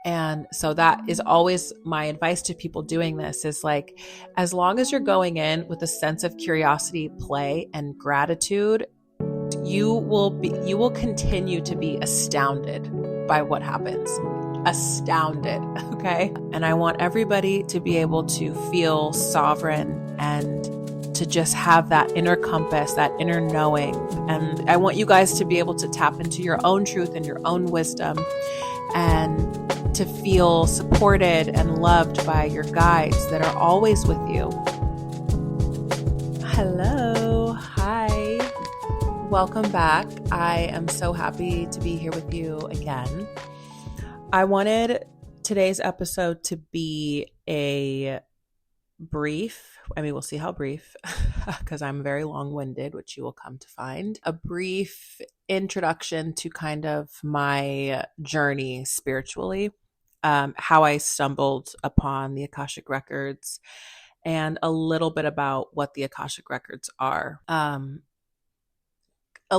And so that is always my advice to people doing this is like, as long as you're going in with a sense of curiosity, play, and gratitude, you will continue to be astounded by what happens. Astounded, okay? And I want everybody to be able to feel sovereign and to just have that inner compass, that inner knowing. And I want you guys to be able to tap into your own truth and your own wisdom and to feel supported and loved by your guides that are always with you. Hello. Hi. Welcome back. I am so happy to be here with you again. I wanted today's episode to be a brief, we'll see how brief, because I'm very long-winded, which you will come to find, a brief introduction to kind of my journey spiritually, how I stumbled upon the Akashic Records, and a little bit about what the Akashic Records are, a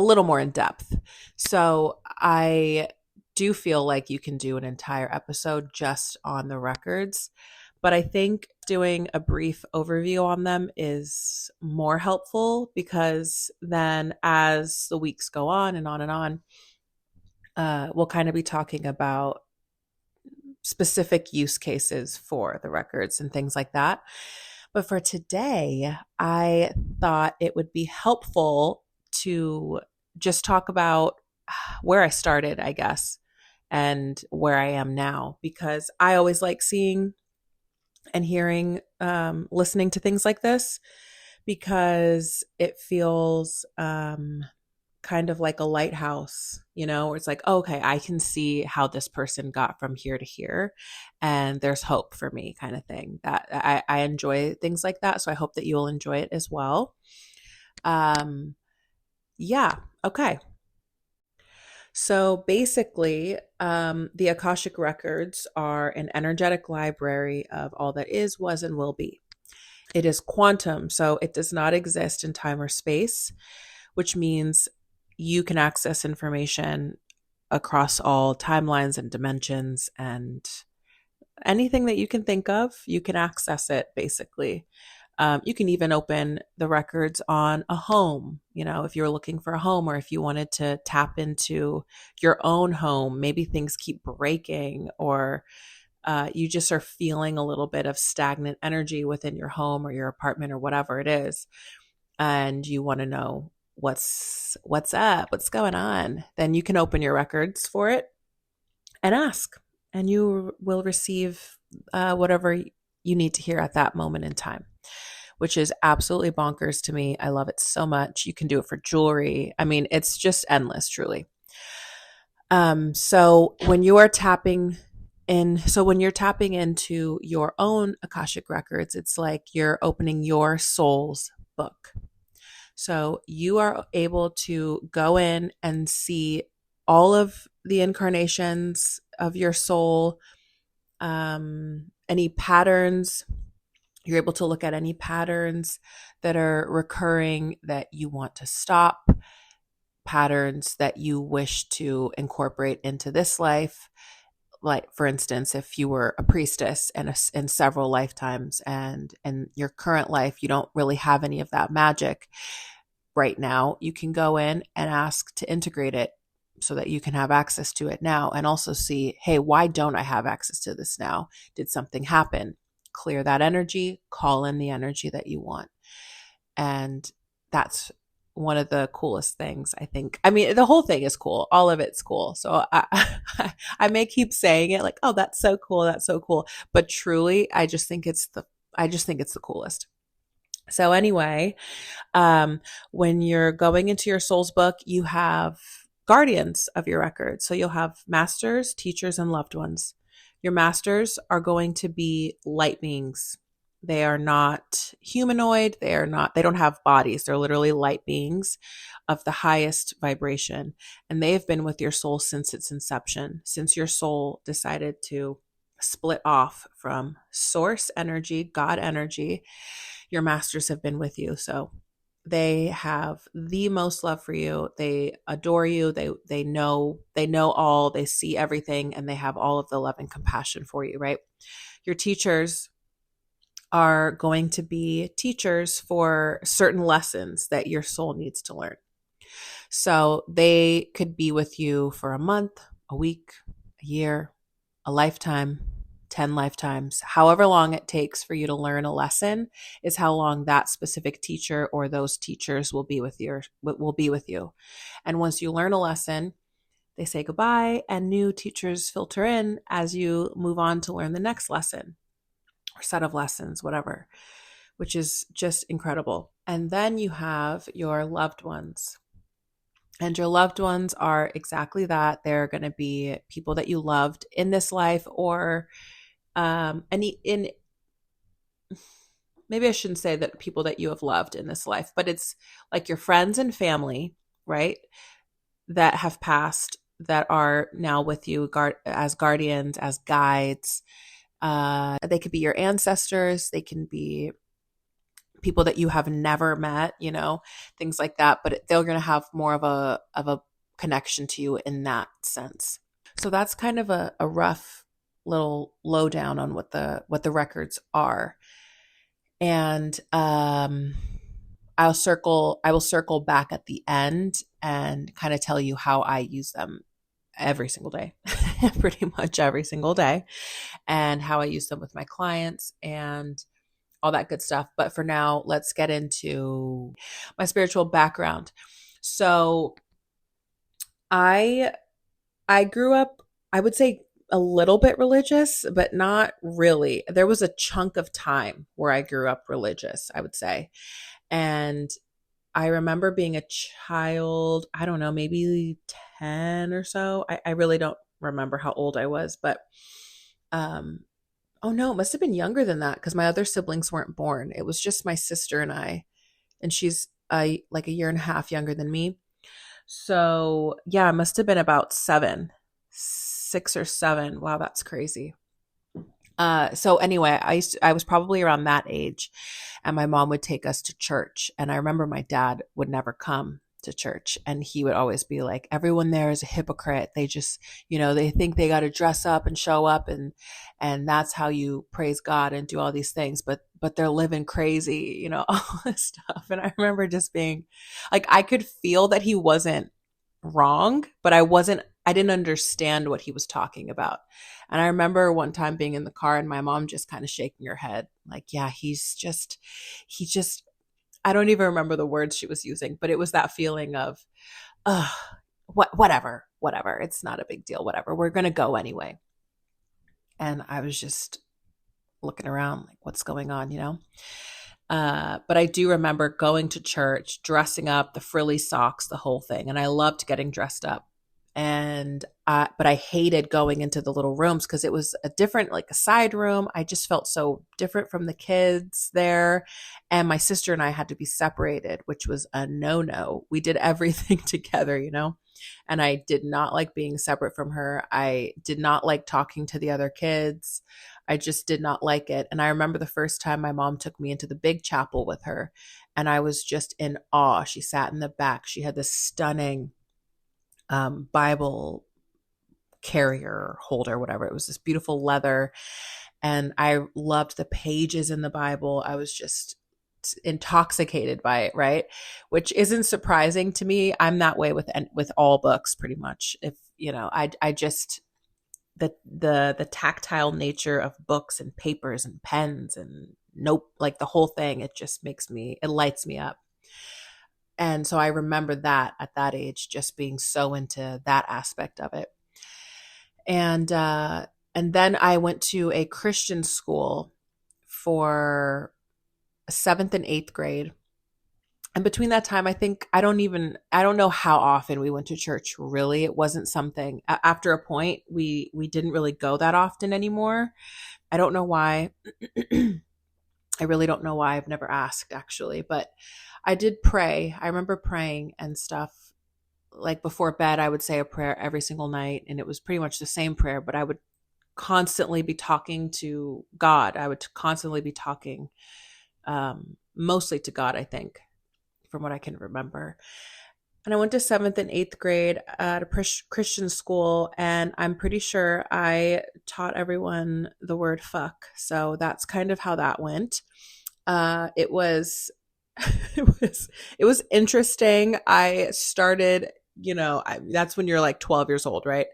little more in depth. So I do feel like you can do an entire episode just on the records, but I think doing a brief overview on them is more helpful, because then as the weeks go on and on and on, we'll kind of be talking about specific use cases for the records and things like that. But for today, I thought it would be helpful to just talk about where I started, I guess, and where I am now, because I always like seeing and hearing, listening to things like this, because it feels kind of like a lighthouse, where it's like, oh, okay, I can see how this person got from here to here, and there's hope for me, kind of thing. That I enjoy things like that, so I hope that you'll enjoy it as well. Yeah, okay. So basically, the Akashic Records are an energetic library of all that is, was, and will be. It is quantum, so it does not exist in time or space, which means you can access information across all timelines and dimensions, and anything that you can think of, you can access it, basically. You can even open the records on a home, if you're looking for a home, or if you wanted to tap into your own home. Maybe things keep breaking, or you just are feeling a little bit of stagnant energy within your home or your apartment or whatever it is, and you want to know what's up, what's going on. Then you can open your records for it and ask, and you will receive whatever you need to hear at that moment in time, which is absolutely bonkers to me. I love it so much. You can do it for jewelry. It's just endless, truly. So when you're tapping into your own Akashic Records, it's like you're opening your soul's book. So you are able to go in and see all of the incarnations of your soul, any patterns. You're able to look at any patterns that are recurring that you want to stop, patterns that you wish to incorporate into this life. Like, for instance, if you were a priestess in several lifetimes, and in your current life, you don't really have any of that magic right now, you can go in and ask to integrate it so that you can have access to it now, and also see, hey, why don't I have access to this now? Did something happen? Clear that energy, call in the energy that you want. And that's one of the coolest things, I think. The whole thing is cool. All of it's cool. So I may keep saying it like, oh, that's so cool. That's so cool. But truly, I just think it's the coolest. So anyway, when you're going into your soul's book, you have guardians of your record. So you'll have masters, teachers, and loved ones. Your masters are going to be light beings. They are not humanoid. They don't have bodies. They're literally light beings of the highest vibration. And they have been with your soul since its inception, since your soul decided to split off from source energy, God energy. Your masters have been with you. So They have the most love for you. They adore you. They know all, they see everything, and they have all of the love and compassion for you, right? Your teachers are going to be teachers for certain lessons that your soul needs to learn. So they could be with you for a month, a week, a year, a lifetime, 10 lifetimes. However long it takes for you to learn a lesson is how long that specific teacher or those teachers will be with you. And once you learn a lesson, they say goodbye and new teachers filter in as you move on to learn the next lesson or set of lessons, whatever, which is just incredible. And then you have your loved ones. And your loved ones are exactly that. They're going to be people that you loved in this life, or maybe I shouldn't say that people that you have loved in this life, but it's like your friends and family, right? That have passed, that are now with you as guardians, as guides. They could be your ancestors. They can be people that you have never met, things like that. But they're going to have more of a connection to you in that sense. So that's kind of a rough little lowdown on what the records are. And I will circle back at the end and kind of tell you how I use them every single day, pretty much every single day, and how I use them with my clients and all that good stuff. But for now, let's get into my spiritual background. So I grew up, I would say, a little bit religious, but not really. There was a chunk of time where I grew up religious, I would say. And I remember being a child, I don't know, maybe 10 or so. I really don't remember how old I was, but oh no, it must have been younger than that because my other siblings weren't born. It was just my sister and I, and she's like a year and a half younger than me. So yeah, it must have been about 6 or 7. Wow, that's crazy. So anyway, I was probably around that age, and my mom would take us to church. And I remember my dad would never come to church, and he would always be like, everyone there is a hypocrite. They just, they think they got to dress up and show up, and that's how you praise God and do all these things. But they're living crazy, all this stuff. And I remember just being like, I could feel that he wasn't wrong, but I didn't understand what he was talking about. And I remember one time being in the car and my mom just kind of shaking her head like, yeah, he just, I don't even remember the words she was using, but it was that feeling of, whatever. It's not a big deal. Whatever. We're going to go anyway. And I was just looking around like, what's going on, But I do remember going to church, dressing up, the frilly socks, the whole thing. And I loved getting dressed up. And but I hated going into the little rooms because it was a different, like a side room. I just felt so different from the kids there. And my sister and I had to be separated, which was a no-no. We did everything together, and I did not like being separate from her. I did not like talking to the other kids. I just did not like it. And I remember the first time my mom took me into the big chapel with her, and I was just in awe. She sat in the back. She had this stunning Bible carrier holder, whatever. It was this beautiful leather, and I loved the pages in the Bible. I was just intoxicated by it, right? Which isn't surprising to me. I'm that way with all books, pretty much. If I just the tactile nature of books and papers and pens and like the whole thing, it just it lights me up. And so I remember that at that age, just being so into that aspect of it. And then I went to a Christian school for 7th and 8th grade. And between that time, I don't know how often we went to church, really. It wasn't something, after a point, we didn't really go that often anymore. I don't know why. I really don't know why. I've never asked, actually, but I did pray. I remember praying and stuff. Like before bed, I would say a prayer every single night, and it was pretty much the same prayer, but I would constantly be talking to God. I would constantly be talking mostly to God, I think, from what I can remember. And I went to seventh and eighth grade at a Christian school, and I'm pretty sure I taught everyone the word fuck. So that's kind of how that went. It was, it was interesting. I started, that's when you're like 12 years old, right?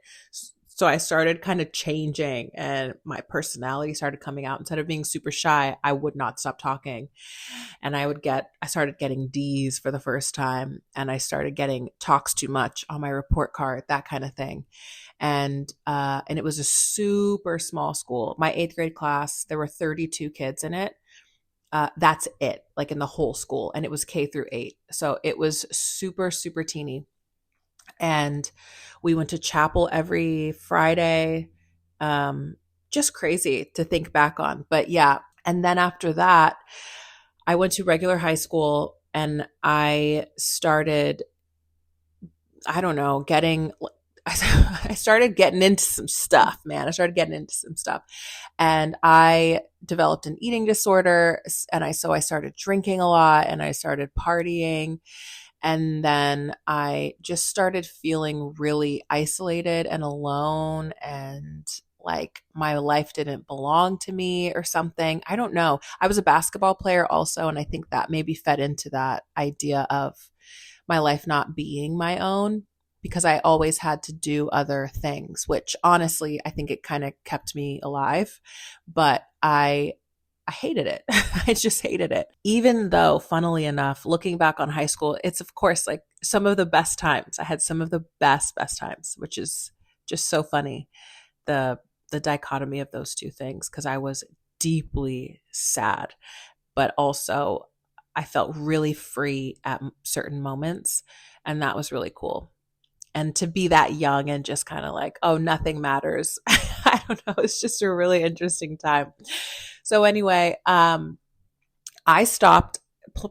So I started kind of changing and my personality started coming out. Instead of being super shy, I would not stop talking. And I started getting D's for the first time. And I started getting talks too much on my report card, that kind of thing. And it was a super small school. My eighth grade class, there were 32 kids in it. That's it, like in the whole school. And it was K through 8. So it was super, super teeny. And we went to chapel every Friday. Just crazy to think back on. But yeah. And then after that, I went to regular high school and I started, I don't know, I started getting into some stuff, man. I started getting into some stuff. And I developed an eating disorder. And so I started drinking a lot and I started partying. And then I just started feeling really isolated and alone and like my life didn't belong to me or something. I don't know. I was a basketball player also, and I think that maybe fed into that idea of my life not being my own because I always had to do other things, which honestly, I think it kind of kept me alive. But I hated it. I just hated it. Even though, funnily enough, looking back on high school, it's of course like some of the best times. I had some of the best times, which is just so funny. The dichotomy of those two things, because I was deeply sad, but also I felt really free at certain moments. And that was really cool. And to be that young and just kind of like, oh, nothing matters. I don't know. It's just a really interesting time. So anyway, I stopped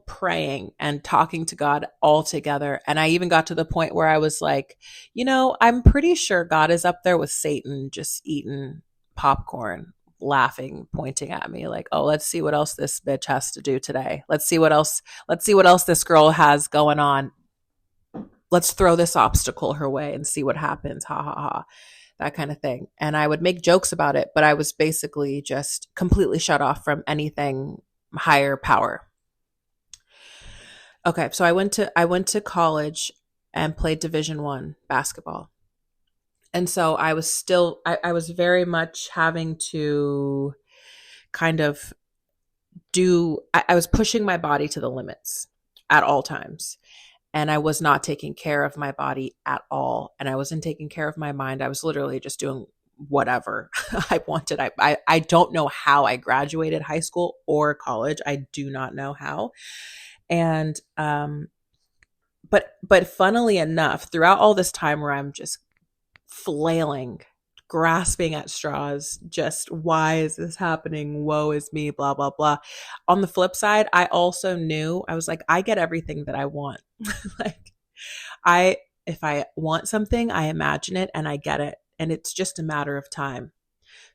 praying and talking to God altogether. And I even got to the point where I was like, I'm pretty sure God is up there with Satan, just eating popcorn, laughing, pointing at me like, oh, let's see what else this bitch has to do today. Let's see what else this girl has going on. Let's throw this obstacle her way and see what happens. Ha ha ha. That kind of thing. And I would make jokes about it, but I was basically just completely shut off from anything higher power. Okay, so I went to college and played Division I basketball. And so I was I was very much having to kind of I was pushing my body to the limits at all times. And I was not taking care of my body at all. And I wasn't taking care of my mind. I was literally just doing whatever I wanted. I don't know how I graduated high school or college. I do not know how. And, but funnily enough, throughout all this time where I'm just flailing, grasping at straws, just why is this happening? Woe is me, blah, blah, blah. On the flip side, I also knew, I was like, I get everything that I want. Like if I want something, I imagine it and I get it. And it's just a matter of time.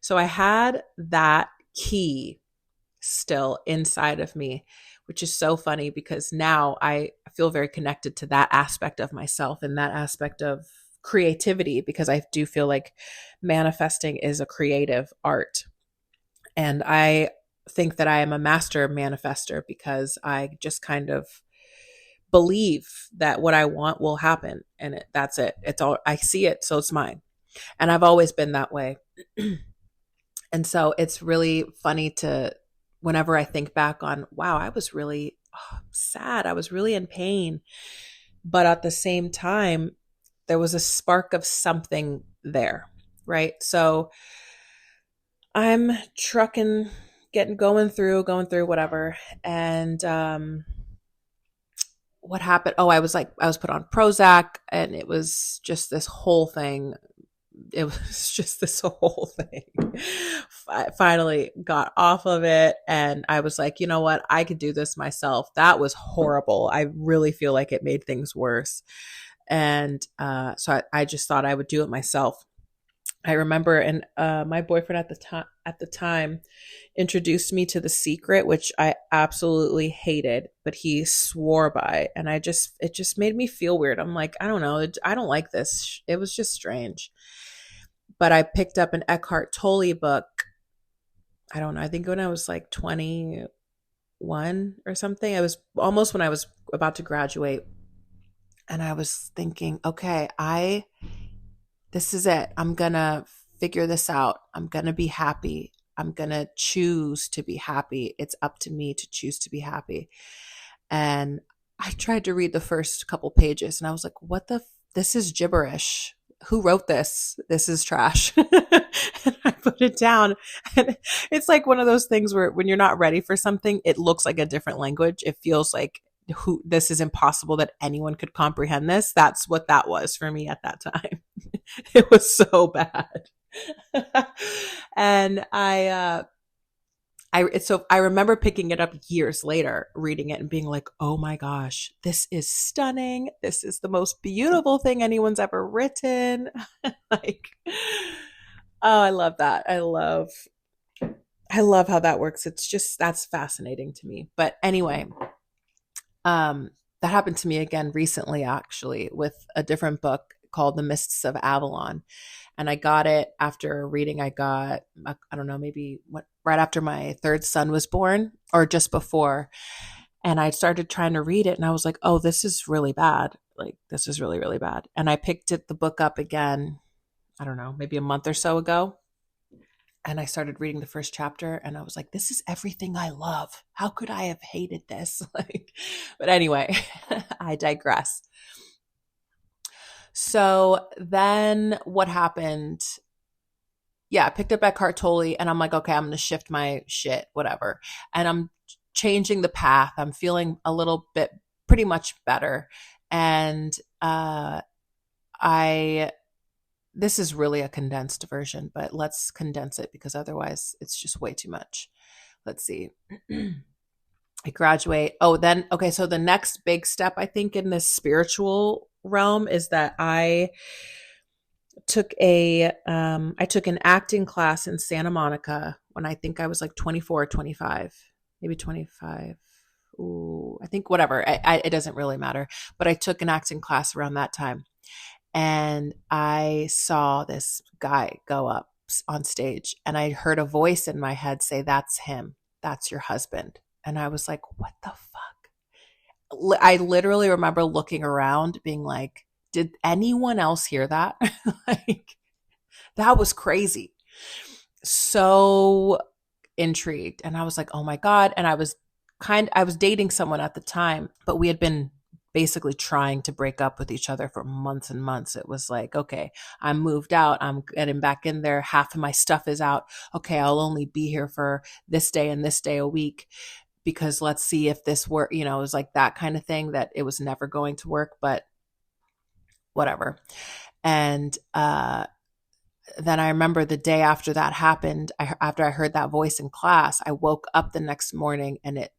So I had that key still inside of me, which is so funny because now I feel very connected to that aspect of myself and that aspect of creativity, because I do feel like manifesting is a creative art. And I think that I am a master manifester because I just kind of believe that what I want will happen. And that's it. It's all, I see it, so it's mine. And I've always been that way. And so it's really funny whenever I think back on, wow, I was really sad. I was really in pain. But at the same time, there was a spark of something there, right? So I'm trucking, going through whatever. And what happened? Oh, I was put on Prozac, and it was just this whole thing. It was just this whole thing. I finally got off of it, and I was like, you know what? I could do this myself. That was horrible. I really feel like it made things worse. And so I just thought I would do it myself. I remember, and my boyfriend at the time introduced me to The Secret, which I absolutely hated, but he swore by, and it just made me feel weird. I'm like, I don't know, I don't like this. It was just strange. But I picked up an Eckhart Tolle book. I don't know. I think when I was like 21 or something. I was almost when I was about to graduate, and I was thinking, okay, this is it. I'm going to figure this out. I'm going to be happy. I'm going to choose to be happy. It's up to me to choose to be happy. And I tried to read the first couple pages and I was like, this is gibberish. Who wrote this? This is trash. And I put it down. And it's like one of those things where when you're not ready for something, it looks like a different language. It feels like this is impossible that anyone could comprehend this. That's what that was for me at that time. It was so bad. And I remember picking it up years later, reading it and being like, oh my gosh, this is stunning. This is the most beautiful thing anyone's ever written. Like, oh, I love that. I love how that works. It's just, that's fascinating to me. But anyway, that happened to me again recently, actually, with a different book called The Mists of Avalon. And I got it after reading, I don't know, maybe right after my third son was born or just before. And I started trying to read it and I was like, oh, this is really bad. Like, this is really, really bad. And I picked the book up again, I don't know, maybe a month or so ago. And I started reading the first chapter and I was like, this is everything I love. How could I have hated this? But anyway, I digress. So then what happened? Yeah, I picked up Eckhart Tolle and I'm like, okay, I'm going to shift my shit, whatever. And I'm changing the path. I'm feeling a little bit pretty much better. And this is really a condensed version, but let's condense it because otherwise it's just way too much. Let's see. I graduate. Oh, then, okay. So the next big step, I think, in this spiritual realm is that I took an acting class in Santa Monica when I think I was like 24 or 25, maybe 25. Ooh, I think whatever. It doesn't really matter, but I took an acting class around that time. And I saw this guy go up on stage and I heard a voice in my head say, that's him. That's your husband. And I was like, what the fuck? I literally remember looking around being like, did anyone else hear that? Like, that was crazy. So intrigued. And I was like, oh my God. And I was dating someone at the time, but we had been basically trying to break up with each other for months and months. It was like, okay, I'm moved out. I'm getting back in there. Half of my stuff is out. Okay, I'll only be here for this day and this day a week because let's see if this work, it was like that kind of thing that it was never going to work, but whatever. And then I remember the day after that happened, after I heard that voice in class, I woke up the next morning and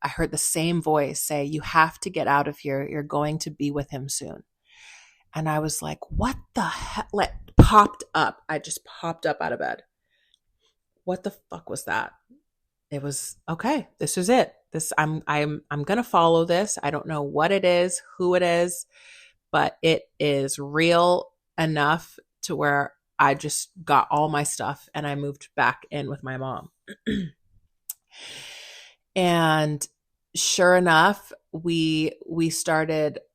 I heard the same voice say, you have to get out of here. You're going to be with him soon. And I was like, what the heck? Popped up. I just popped up out of bed. What the fuck was that? It was, okay, this is it. I'm going to follow this. I don't know what it is, who it is, but it is real enough to where I just got all my stuff and I moved back in with my mom. And sure enough, I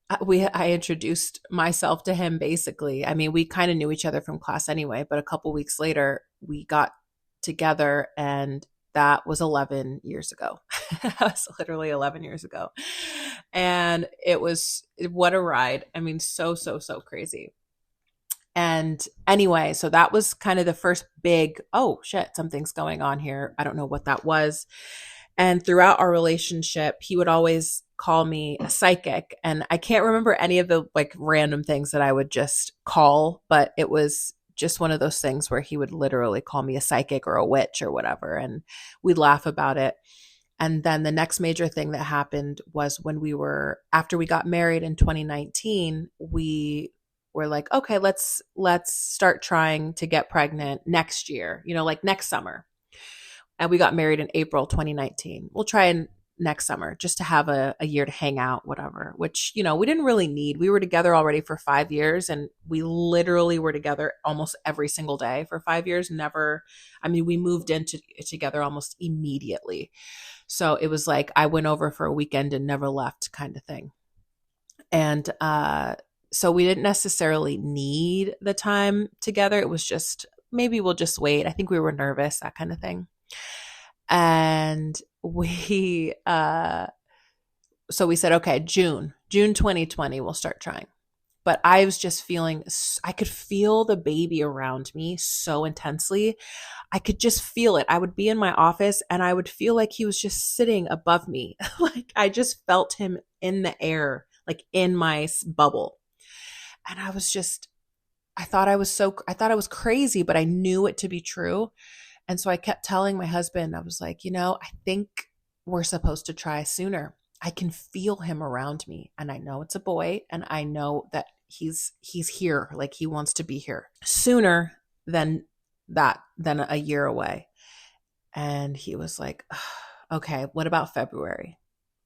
introduced myself to him basically. I mean, we kind of knew each other from class anyway, but a couple weeks later we got together and that was 11 years ago. That was literally 11 years ago. And what a ride. I mean, so crazy. And anyway, so that was kind of the first big, oh shit, something's going on here. I don't know what that was. And throughout our relationship, he would always call me a psychic. And I can't remember any of the like random things that I would just call, but it was just one of those things where he would literally call me a psychic or a witch or whatever. And we'd laugh about it. And then the next major thing that happened was after we got married in 2019, we we're like, okay, let's start trying to get pregnant next year, like next summer. And we got married in April 2019. We'll try and next summer just to have a year to hang out, whatever, which, we didn't really need. We were together already for 5 years, and we literally were together almost every single day for 5 years. We moved into together almost immediately. So it was like I went over for a weekend and never left kind of thing. And so we didn't necessarily need the time together. It was just, maybe we'll just wait. I think we were nervous, that kind of thing. And so we said, okay, June 2020, we'll start trying. But I was just I could feel the baby around me so intensely. I could just feel it. I would be in my office and I would feel like he was just sitting above me. Like I just felt him in the air, like in my bubble. And I thought I was crazy, but I knew it to be true. And so I kept telling my husband, I was like, I think we're supposed to try sooner. I can feel him around me, and I know it's a boy, and I know that he's here, like he wants to be here sooner than a year away. And he was like, okay, what about February?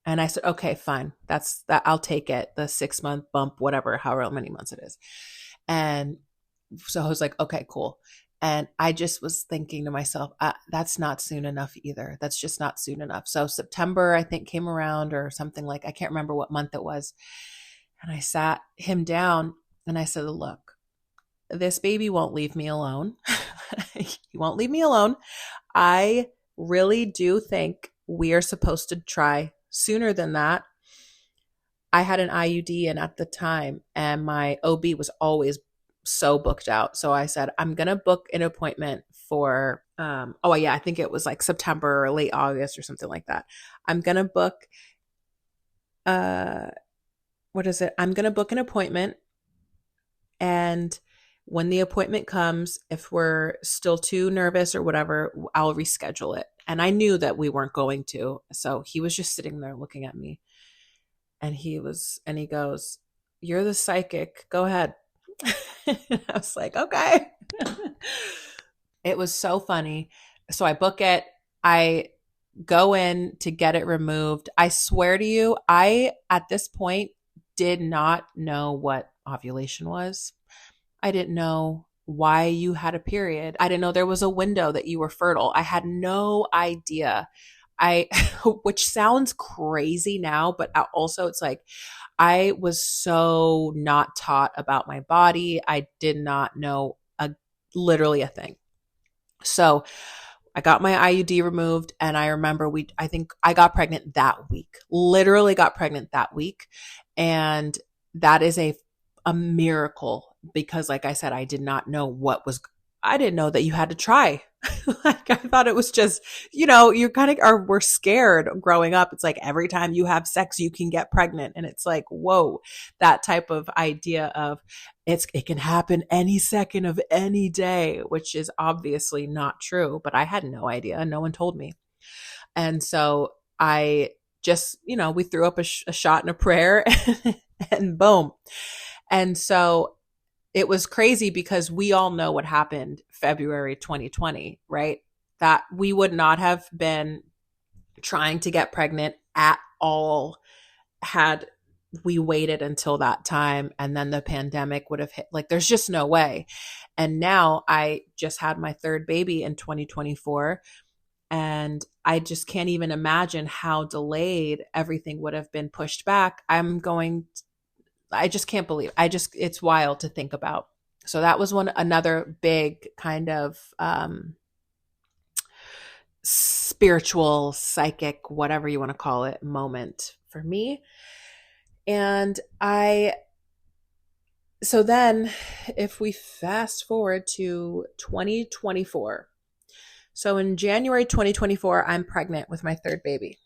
And I said, okay, fine. That's that. I'll take it. The 6-month bump, whatever, however many months it is. And so I was like, okay, cool. And I just was thinking to myself, that's not soon enough either. That's just not soon enough. So September, I think, came around or something, like, I can't remember what month it was. And I sat him down and I said, look, this baby won't leave me alone. He won't leave me alone. I really do think we are supposed to try sooner than that. I had an IUD in at the time, and my OB was always so booked out. So I said, I'm going to book an appointment for, I think it was like September or late August or something like that. I'm going to book, I'm going to book an appointment. And when the appointment comes, if we're still too nervous or whatever, I'll reschedule it. And I knew that we weren't going to. So he was just sitting there looking at me, and he goes, you're the psychic. Go ahead. I was like, okay. It was so funny. So I book it. I go in to get it removed. I swear to you, I, at this point, did not know what ovulation was. I didn't know why you had a period. I didn't know there was a window that you were fertile. I had no idea. Which sounds crazy now, but also it's like, I was so not taught about my body. I did not know literally a thing. So I got my IUD removed, and I remember I think I got pregnant that week, literally got pregnant that week. And that is a miracle, because like I said, I did not know I didn't know that you had to try. Like I thought it was just, you kind of we're scared growing up. It's like every time you have sex, you can get pregnant. And it's like, whoa, that type of idea of it can happen any second of any day, which is obviously not true. But I had no idea. No one told me. And so I just, we threw up a shot and a prayer and boom. And so it was crazy, because we all know what happened February 2020, right? That we would not have been trying to get pregnant at all had we waited until that time, and then the pandemic would have hit. Like, there's just no way. And now I just had my third baby in 2024, and I just can't even imagine how delayed everything would have been pushed back. I just can't believe. It's wild to think about. So that was another big kind of spiritual, psychic, whatever you want to call it, moment for me. And so then if we fast forward to 2024, so in January 2024, I'm pregnant with my third baby.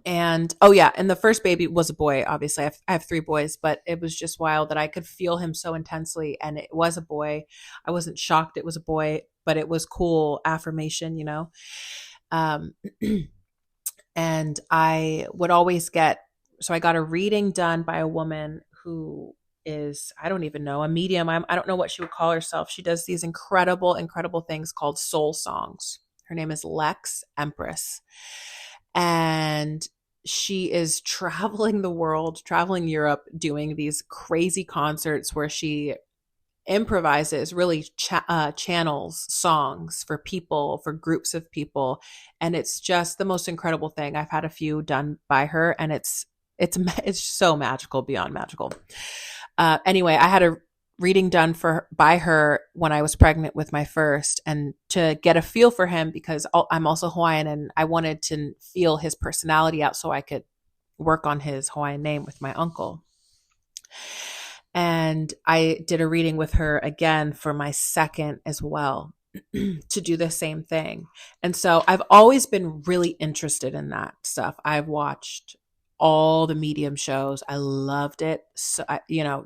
And and the first baby was a boy. Obviously, I have 3 boys, but it was just wild that I could feel him so intensely, and it was a boy. I wasn't shocked it was a boy, but it was cool affirmation, And I would always so I got a reading done by a woman who is, I don't even know, a medium. I don't know what she would call herself. She does these incredible, incredible things called soul songs. Her name is Lex Empress. And she is traveling the world, traveling Europe, doing these crazy concerts where she improvises, really channels songs for people, for groups of people. And it's just the most incredible thing. I've had a few done by her, and it's so magical, beyond magical. Anyway, I had a reading done by her when I was pregnant with my first, and to get a feel for him, because I'm also Hawaiian, and I wanted to feel his personality out so I could work on his Hawaiian name with my uncle. And I did a reading with her again for my second as well, to do the same thing. And so I've always been really interested in that stuff. I've watched all the medium shows. I loved it. So,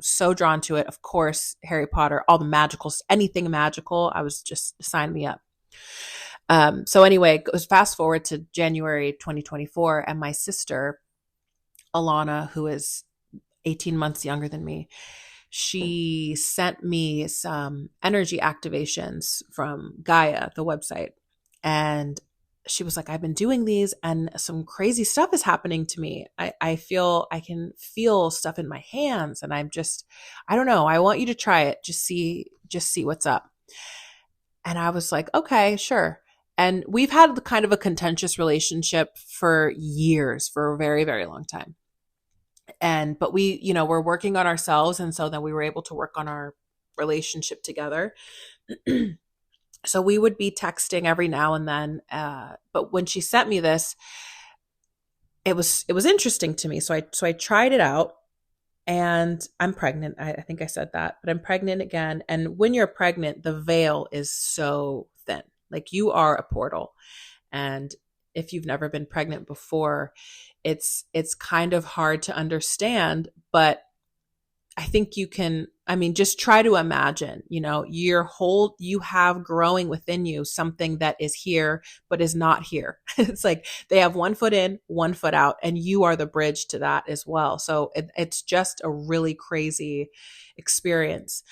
so drawn to it. Of course, Harry Potter, all the magical, anything magical, I was just, sign me up. So anyway, it was fast forward to January 2024, and my sister, Alana, who is 18 months younger than me, she sent me some energy activations from Gaia, the website. And she was like, I've been doing these and some crazy stuff is happening to me. I can feel stuff in my hands, and I don't know. I want you to try it. Just see what's up. And I was like, okay, sure. And we've had kind of a contentious relationship for years, for a very, very long time. But we, we're working on ourselves. And so then we were able to work on our relationship together. So we would be texting every now and then. But when she sent me this, it was interesting to me. So I tried it out, and I'm pregnant. I think I said that, but I'm pregnant again. And when you're pregnant, the veil is so thin, like you are a portal. And if you've never been pregnant before, it's kind of hard to understand, but I think you can, just try to imagine, you have growing within you something that is here, but is not here. It's like they have 1 foot in, 1 foot out, and you are the bridge to that as well. So it's just a really crazy experience.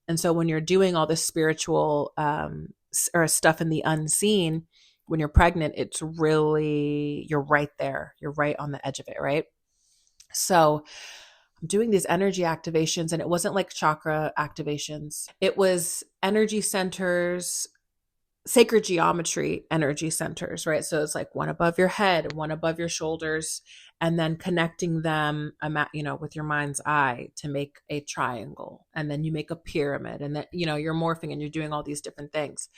And so when you're doing all this spiritual or stuff in the unseen, when you're pregnant, it's really, you're right there. You're right on the edge of it, right? So I'm doing these energy activations, and it wasn't like chakra activations. It was energy centers, sacred geometry energy centers, right? So it's like one above your head, one above your shoulders, and then connecting them, with your mind's eye to make a triangle. And then you make a pyramid, and then, you're morphing and you're doing all these different things.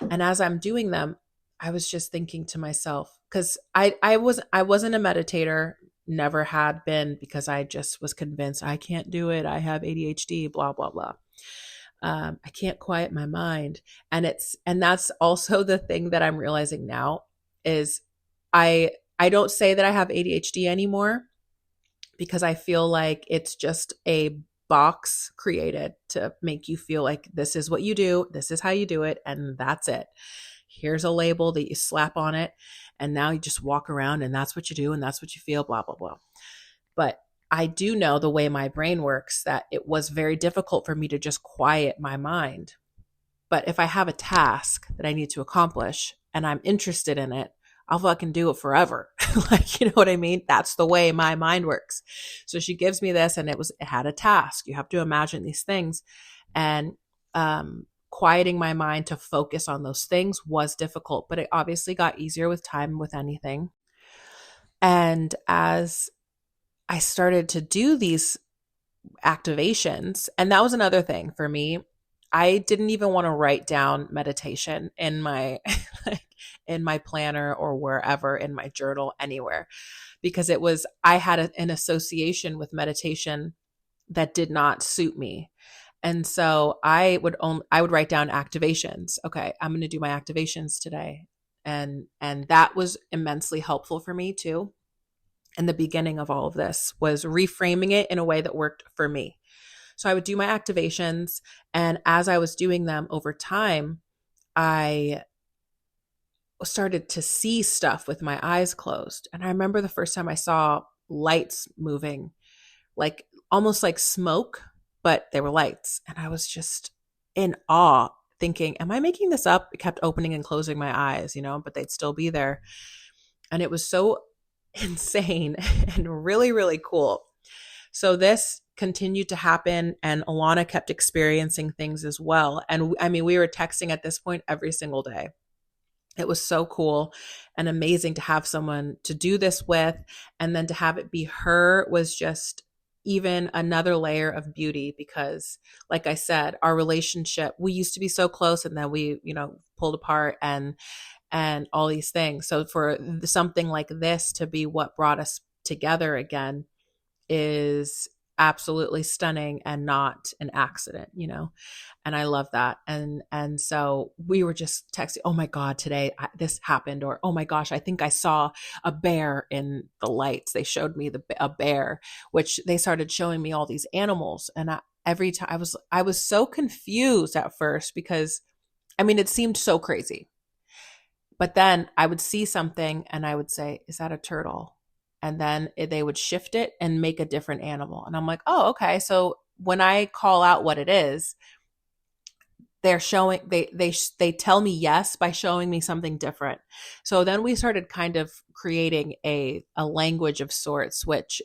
And as I'm doing them, I was just thinking to myself, because I wasn't a meditator, never had been, because I just was convinced I can't do it. I have ADHD, blah, blah, blah. I can't quiet my mind. And that's also the thing that I'm realizing now is I don't say that I have ADHD anymore, because I feel like it's just a box created to make you feel like this is what you do, this is how you do it, and that's it. Here's a label that you slap on it, and now you just walk around and that's what you do and that's what you feel, blah, blah, blah. But I do know the way my brain works that it was very difficult for me to just quiet my mind. But if I have a task that I need to accomplish and I'm interested in it, I'll fucking do it forever. Like, you know what I mean? That's the way my mind works. So she gives me this, and it had a task. You have to imagine these things. And quieting my mind to focus on those things was difficult, but it obviously got easier with time, with anything. And as I started to do these activations, and that was another thing for me, I didn't even want to write down meditation in my in my planner or wherever, in my journal, anywhere, because I had an association with meditation that did not suit me. And so I would write down activations. Okay, I'm going to do my activations today. And that was immensely helpful for me too. And the beginning of all of this was reframing it in a way that worked for me. So I would do my activations, and as I was doing them over time, I started to see stuff with my eyes closed. And I remember the first time I saw lights moving, like almost like smoke, but they were lights. And I was just in awe, thinking, am I making this up? I kept opening and closing my eyes, but they'd still be there. And it was so insane and really, really cool. So this continued to happen, and Alana kept experiencing things as well. And I mean, we were texting at this point every single day. It was so cool and amazing to have someone to do this with, and then to have it be her was just even another layer of beauty, because like I said, our relationship, we used to be so close, and then we, pulled apart and all these things. So for something like this to be what brought us together again is absolutely stunning and not an accident, and I love that. And so we were just texting, oh my God, today this happened, or oh my gosh, I think I saw a bear in the lights. They showed me a bear, which they started showing me all these animals. And every time I was so confused at first, because I mean, it seemed so crazy. But then I would see something and I would say, is that a turtle? And then they would shift it and make a different animal. And I'm like, oh, okay. So when I call out what it is, they're showing, they tell me yes by showing me something different. So then we started kind of creating a language of sorts, which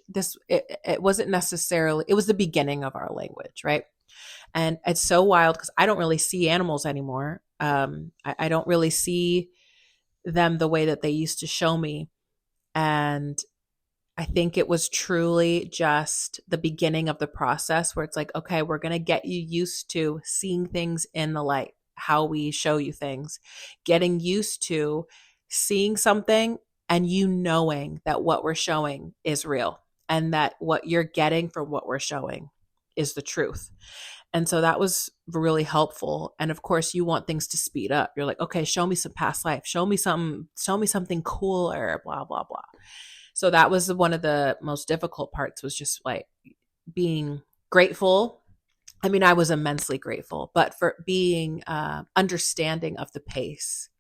it wasn't necessarily, it was the beginning of our language, right? And it's so wild because I don't really see animals anymore. I don't really see them the way that they used to show me. And I think it was truly just the beginning of the process where it's like, okay, we're going to get you used to seeing things in the light, how we show you things, getting used to seeing something and knowing that what we're showing is real, and that what you're getting from what we're showing is the truth. And so that was really helpful. And of course, you want things to speed up. You're like, okay, show me some past life. Show me something cooler, blah, blah, blah. So that was one of the most difficult parts, was just like being grateful. I mean, I was immensely grateful, but for being understanding of the pace,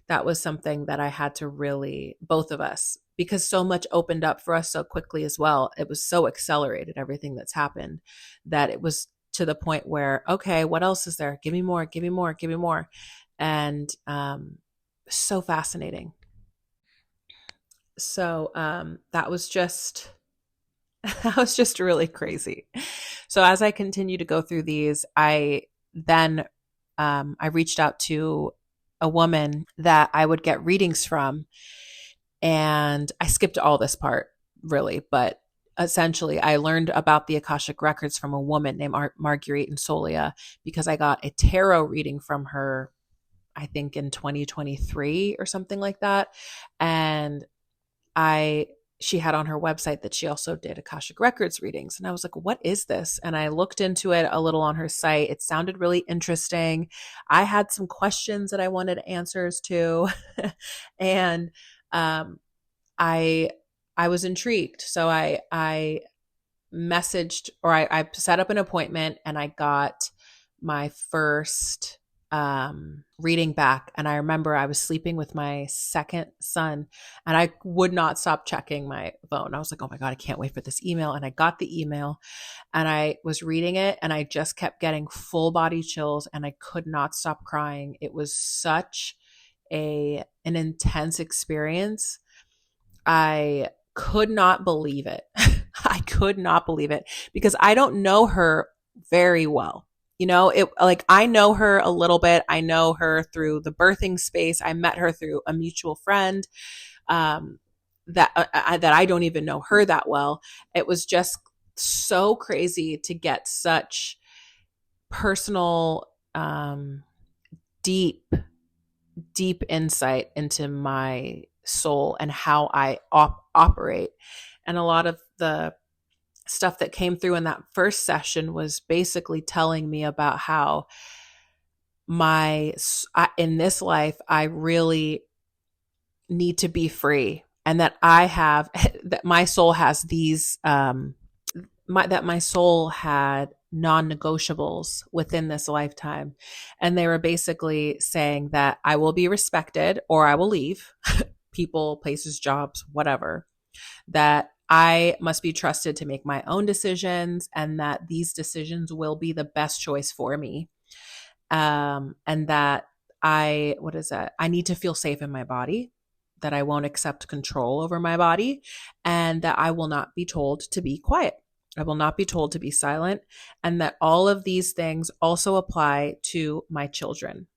that was something that I had to really, both of us, because so much opened up for us so quickly as well. It was so accelerated, everything that's happened, that it was to the point where, okay, what else is there? Give me more, give me more, give me more. And so fascinating. So that was just really crazy. So as I continue to go through these, I reached out to a woman that I would get readings from, and I skipped all this part really, but essentially I learned about the Akashic Records from a woman named Marguerite Insolia, because I got a tarot reading from her, I think in 2023 or something like that. And she had on her website that she also did Akashic Records readings. And I was like, what is this? And I looked into it a little on her site. It sounded really interesting. I had some questions that I wanted answers to. And I was intrigued. So I messaged, or I set up an appointment, and I got my first reading back. And I remember I was sleeping with my second son, and I would not stop checking my phone. I was like, oh my God, I can't wait for this email. And I got the email, and I was reading it, and I just kept getting full body chills, and I could not stop crying. It was such an intense experience. I could not believe it. I could not believe it, because I don't know her very well. I know her a little bit. I know her through the birthing space. I met her through a mutual friend that I don't even know her that well. It was just so crazy to get such personal, deep insight into my soul and how I operate. And a lot of the stuff that came through in that first session was basically telling me about how in this life, I really need to be free, and that that my soul has these, that my soul had non-negotiables within this lifetime. And they were basically saying that I will be respected or I will leave people, places, jobs, whatever, that I must be trusted to make my own decisions, and that these decisions will be the best choice for me. And that I need to feel safe in my body, that I won't accept control over my body, and that I will not be told to be quiet. I will not be told to be silent, and that all of these things also apply to my children.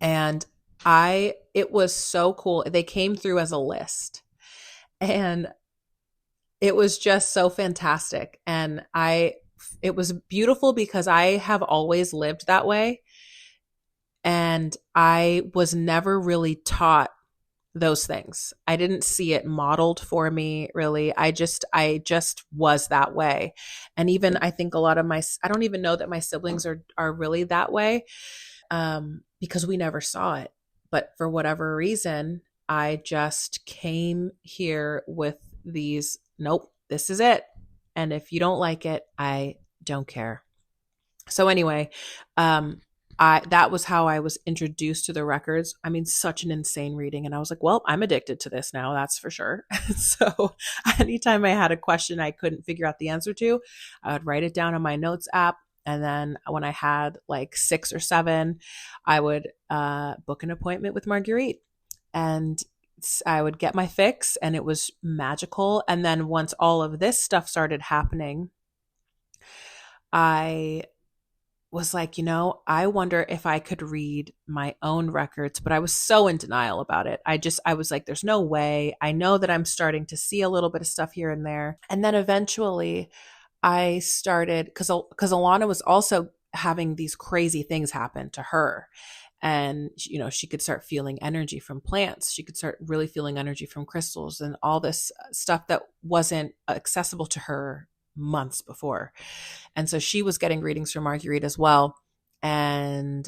And it was so cool. They came through as a list, and it was just so fantastic. And it was beautiful because I have always lived that way. And I was never really taught those things. I didn't see it modeled for me, really. I just was that way. And even I think a lot of I don't even know that my siblings are really that way, because we never saw it. But for whatever reason, I just came here with these, nope, this is it. And if you don't like it, I don't care. So anyway, that was how I was introduced to the records. I mean, such an insane reading. And I was like, well, I'm addicted to this now, that's for sure. So anytime I had a question I couldn't figure out the answer to, I would write it down on my notes app. And then when I had like 6 or 7, I would book an appointment with Marguerite. And I would get my fix, and it was magical. And then once all of this stuff started happening, I was like, I wonder if I could read my own records, but I was so in denial about it. I was like, there's no way. I know that I'm starting to see a little bit of stuff here and there. And then eventually I started, because Alana was also having these crazy things happen to her. And, she could start feeling energy from plants. She could start really feeling energy from crystals and all this stuff that wasn't accessible to her months before. And so she was getting readings from Marguerite as well. And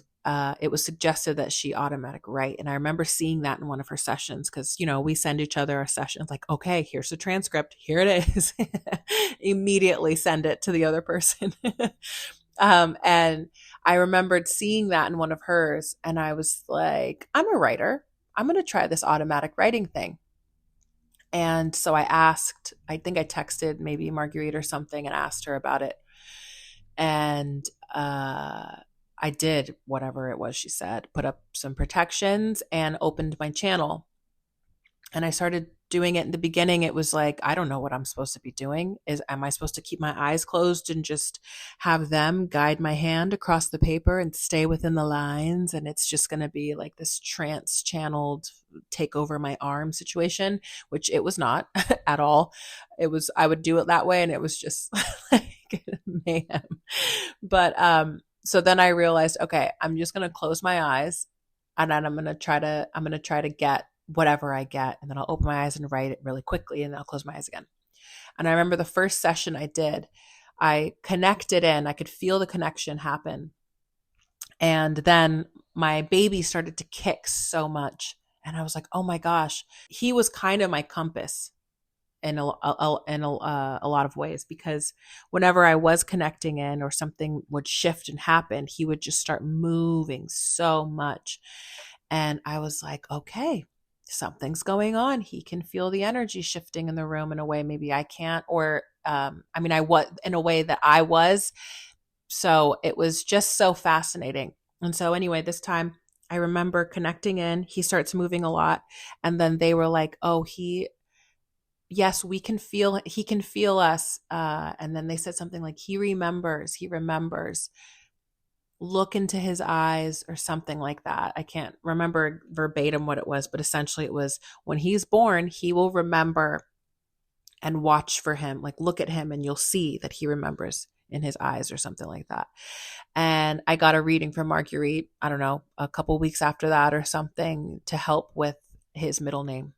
it was suggested that she automatic write. And I remember seeing that in one of her sessions, because, we send each other our sessions like, okay, here's the transcript. Here it is. Immediately send it to the other person. And I remembered seeing that in one of hers. And I was like, I'm a writer. I'm going to try this automatic writing thing. And so I think I texted maybe Marguerite or something and asked her about it. And I did whatever it was she said, put up some protections and opened my channel. And I started doing it. In the beginning, it was like, I don't know what I'm supposed to be doing. Am I supposed to keep my eyes closed and just have them guide my hand across the paper and stay within the lines? And it's just going to be like this trance channeled take over my arm situation, which it was not at all. I would do it that way, and it was just like mayhem. But so then I realized, okay, I'm just going to close my eyes, and then I'm going to try to get whatever I get, and then I'll open my eyes and write it really quickly, and then I'll close my eyes again. And I remember the first session I did, I connected in, I could feel the connection happen. And then my baby started to kick so much. And I was like, oh my gosh, he was kind of my compass in a lot of ways, because whenever I was connecting in or something would shift and happen, he would just start moving so much. And I was like, okay, something's going on. He can feel the energy shifting in the room in a way maybe I can't, or I was in a way that I was. So it was just so fascinating. And so anyway, this time I remember connecting in, he starts moving a lot. And then they were like, oh, yes, he can feel us. And then they said something like, he remembers. Look into his eyes or something like that. I can't remember verbatim what it was, but essentially it was, when he's born, he will remember, and watch for him, like look at him and you'll see that he remembers in his eyes or something like that. And I got a reading from Marguerite, I don't know, a couple weeks after that or something, to help with his middle name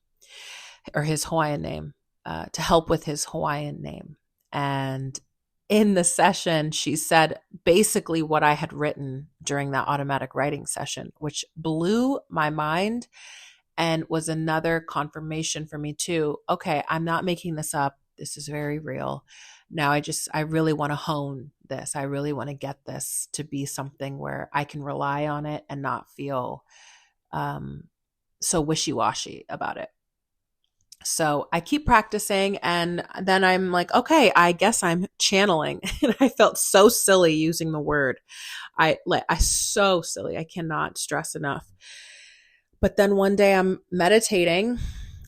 or his Hawaiian name, to help with his Hawaiian name. And in the session, she said basically what I had written during that automatic writing session, which blew my mind and was another confirmation for me too. Okay, I'm not making this up. This is very real. Now I really want to hone this. I really want to get this to be something where I can rely on it and not feel so wishy-washy about it. So I keep practicing, and then I'm like, okay, I guess I'm channeling. And I felt so silly using the word. I so silly. I cannot stress enough. But then one day I'm meditating.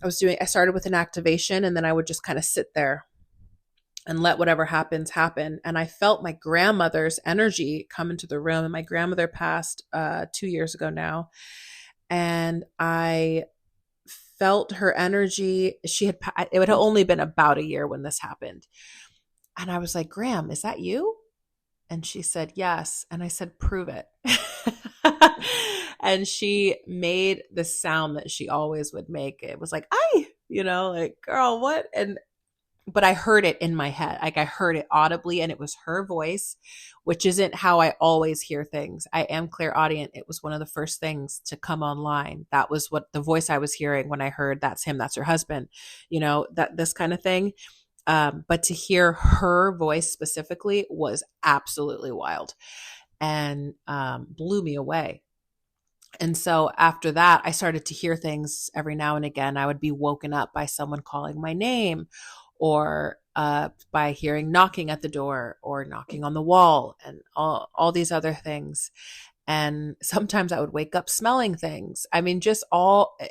I started with an activation, and then I would just kind of sit there and let whatever happens happen. And I felt my grandmother's energy come into the room. And my grandmother passed 2 years ago now. And I felt her energy. It had only been about a year when this happened. And I was like, Graham, is that you? And she said, yes. And I said, prove it. And she made the sound that she always would make. It was like, "Ay," like, girl, what? But I heard it in my head. Like, I heard it audibly, and it was her voice, which isn't how I always hear things. I am clairaudient. It was one of the first things to come online. That was what the voice I was hearing when I heard, that's him, that's her husband, that this kind of thing. But to hear her voice specifically was absolutely wild, and blew me away. And so after that, I started to hear things every now and again. I would be woken up by someone calling my name, or by hearing knocking at the door or knocking on the wall, and all these other things. And sometimes I would wake up smelling things. I mean,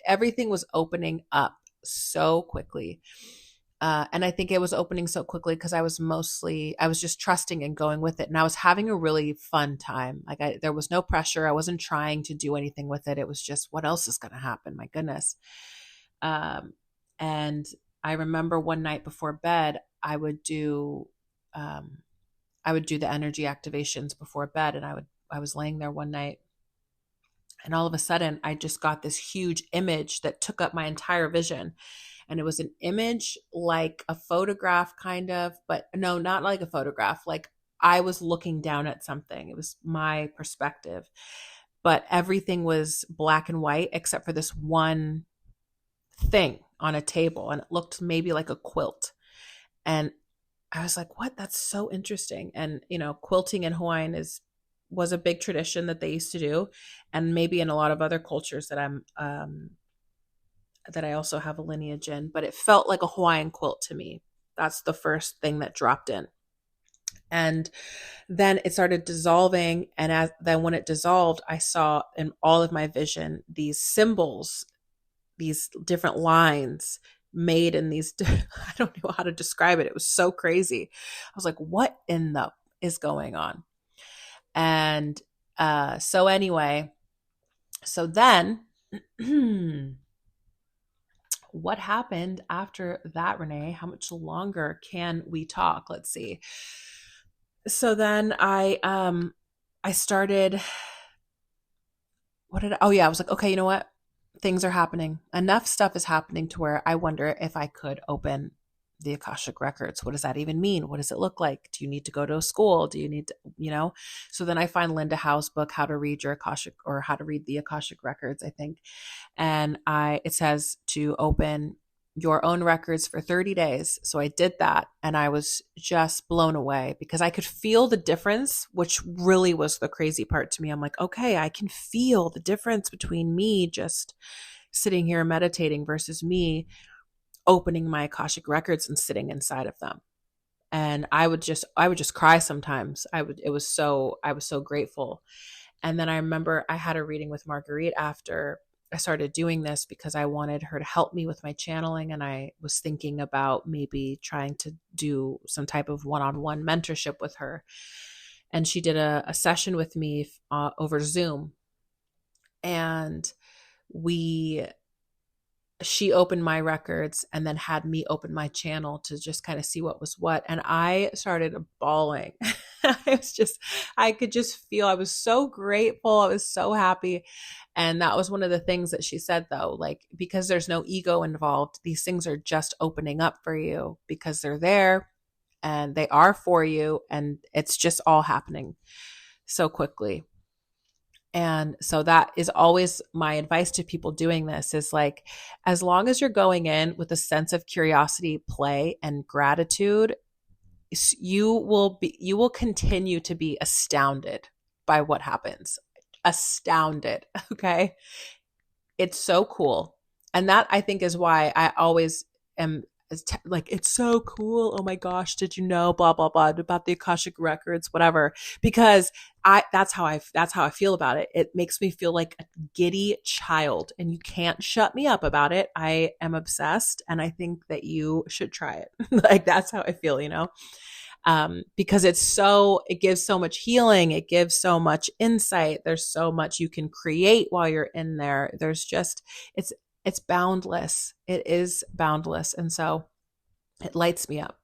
everything was opening up so quickly. And I think it was opening so quickly because I was just trusting and going with it. And I was having a really fun time. Like, there was no pressure. I wasn't trying to do anything with it. It was just, what else is going to happen? My goodness. And I remember one night before bed, I would do the energy activations before bed. And I was laying there one night, and all of a sudden I just got this huge image that took up my entire vision. And it was an image like a photograph, kind of, but no, not like a photograph. Like, I was looking down at something. It was my perspective, but everything was black and white except for this one thing on a table. And it looked maybe like a quilt. And I was like, what? That's so interesting. And, quilting in Hawaiian was a big tradition that they used to do. And maybe in a lot of other cultures that I also have a lineage in, but it felt like a Hawaiian quilt to me. That's the first thing that dropped in. And then it started dissolving. And then when it dissolved, I saw in all of my vision these symbols, these different lines made in these, I don't know how to describe it. It was so crazy. I was like, what in the is going on? And so anyway, so then what happened after that, Renee? How much longer can we talk? Let's see. So then I started, I was like, okay, you know what? Things are happening. Enough stuff is happening to where I wonder if I could open the Akashic Records. What does that even mean? What does it look like? Do you need to go to a school? Do you need to, So then I find Linda Howe's book, How to Read Your Akashic, or How to Read the Akashic Records, I think. And it says to open your own records for 30 days. So I did that, and I was just blown away because I could feel the difference, which really was the crazy part to me. I'm like, okay, I can feel the difference between me just sitting here meditating versus me opening my Akashic Records and sitting inside of them. And I would just cry sometimes. I was so grateful. And then I remember I had a reading with Marguerite after I started doing this because I wanted her to help me with my channeling. And I was thinking about maybe trying to do some type of one-on-one mentorship with her. And she did a session with me over Zoom. And she opened my records and then had me open my channel to just kind of see what was what. And I started bawling. I could just feel, I was so grateful. I was so happy. And that was one of the things that she said, though, like, because there's no ego involved, these things are just opening up for you because they're there and they are for you. And it's just all happening so quickly. And so that is always my advice to people doing this, is like, as long as you're going in with a sense of curiosity, play, and gratitude, you will continue to be astounded by what happens. Astounded. Okay. It's so cool. And that, I think, is why I always am like, it's so cool. Oh my gosh, did you know, blah, blah, blah, about the Akashic Records, whatever. Because that's how I feel about it. It makes me feel like a giddy child, and you can't shut me up about it. I am obsessed, and I think that you should try it. Like, that's how I feel, because it gives so much healing. It gives so much insight. There's so much you can create while you're in there. It's boundless. It is boundless. And so it lights me up.